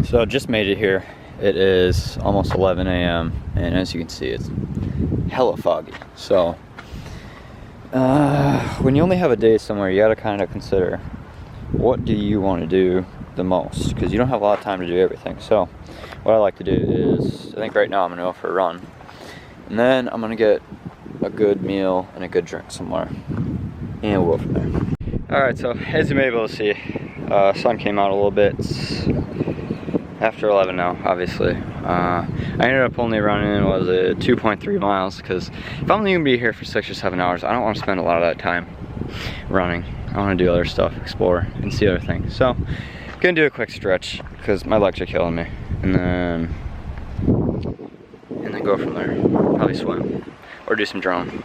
So just made it here. It is almost 11 a.m. and as you can see, it's hella foggy. So when you only have a day somewhere, you gotta kind of consider what do you want to do the most, because you don't have a lot of time to do everything. So what I like to do is, I think right now I'm gonna go for a run, and then I'm gonna get a good meal and a good drink somewhere, and we'll go from there. All right, so as you may be able to see, sun came out a little bit. It's after 11 now, obviously. I ended up only running, 2.3 miles, because if I'm only gonna be here for 6 or 7 hours, I don't want to spend a lot of that time running. I want to do other stuff, explore, and see other things. So, gonna do a quick stretch, because my legs are killing me. And then go from there. Probably swim, or do some drone.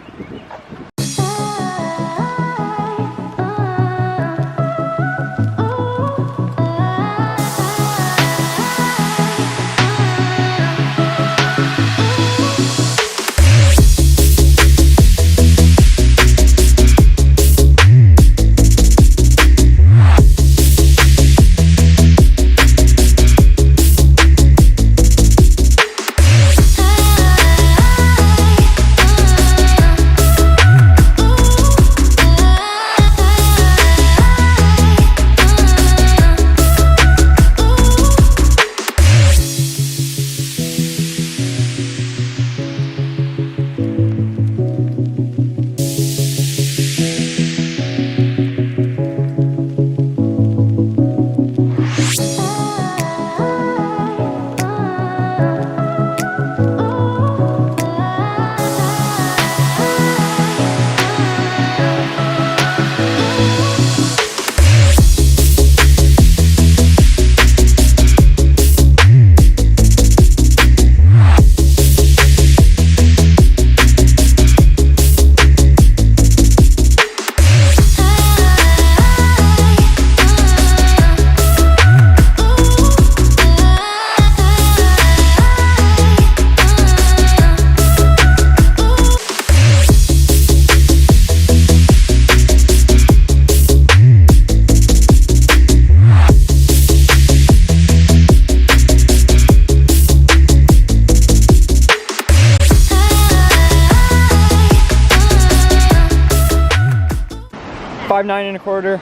5'9 1/4",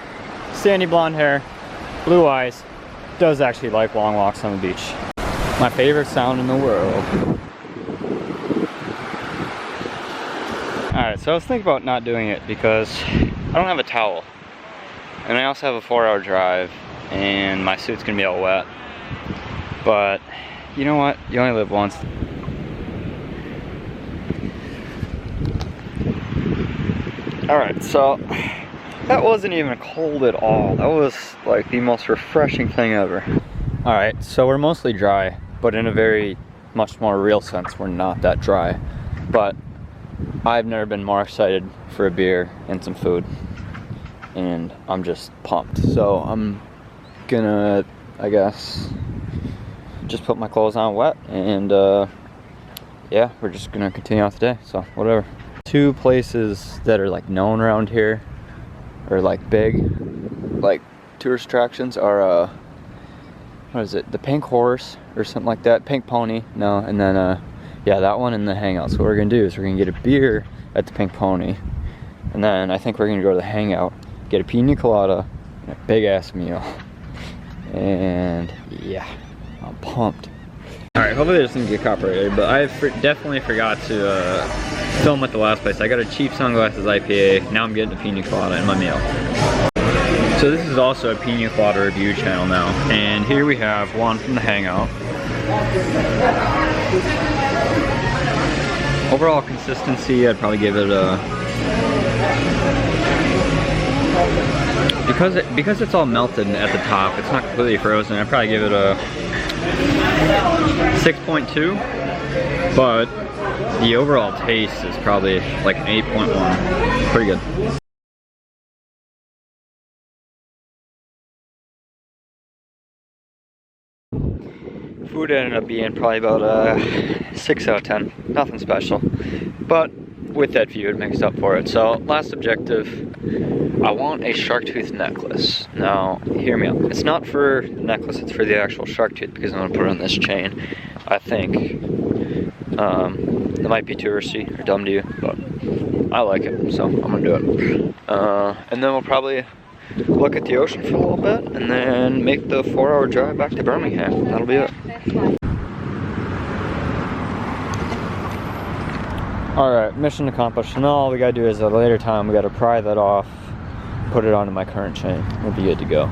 sandy blonde hair, blue eyes, does actually like long walks on the beach. My favorite sound in the world. Alright, so I was thinking about not doing it because I don't have a towel. And I also have a 4-hour drive and my suit's gonna be all wet. But you know what? You only live once. Alright, so that wasn't even cold at all. That was like the most refreshing thing ever. Alright, so we're mostly dry, but in a very much more real sense, we're not that dry. But I've never been more excited for a beer and some food. And I'm just pumped. So I'm gonna, I guess, just put my clothes on wet and yeah, we're just gonna continue out the day, so whatever. Two places that are like known around here, or like big, like tourist attractions are, what is it, the Pink Horse or something like that, Pink Pony, no, and then yeah, that one and the Hangout. So what we're gonna do is we're gonna get a beer at the Pink Pony, and then I think we're gonna go to the Hangout, get a pina colada, and a big ass meal, and yeah, I'm pumped. Alright, hopefully this doesn't get copyrighted, but I definitely forgot to film at the last place. I got a cheap Sunglasses IPA, now I'm getting a pina colada in my meal. So this is also a pina colada review channel now, and here we have one from the Hangout. Overall consistency, I'd probably give it a... Because it's all melted at the top, it's not completely frozen, I'd probably give it a 6.2, but the overall taste is probably like an 8.1. Pretty good. Food ended up being probably about a 6 out of 10. Nothing special, but with that view, it makes up for it. So last objective, I want a shark tooth necklace. Now, hear me out. It's not for the necklace, it's for the actual shark tooth because I'm gonna put it on this chain. I think it might be touristy or dumb to you, but I like it, so I'm gonna do it. And then we'll probably look at the ocean for a little bit and then make the 4-hour drive back to Birmingham. That'll be it. Alright, mission accomplished. Now all we gotta do is at a later time, we gotta pry that off, put it onto my current chain. We'll be good to go.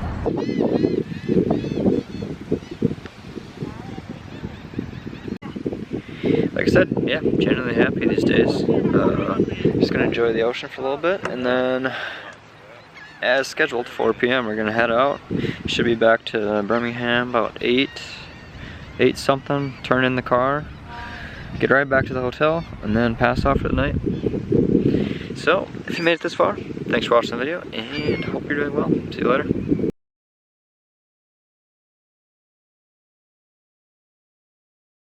Like I said, yeah, genuinely happy these days. Just gonna enjoy the ocean for a little bit, and then as scheduled, 4 p.m. we're gonna head out. Should be back to Birmingham about 8 something, turn in the car, get right back to the hotel, and then pass off for the night. So, if you made it this far, thanks for watching the video, and hope you're doing well. See you later.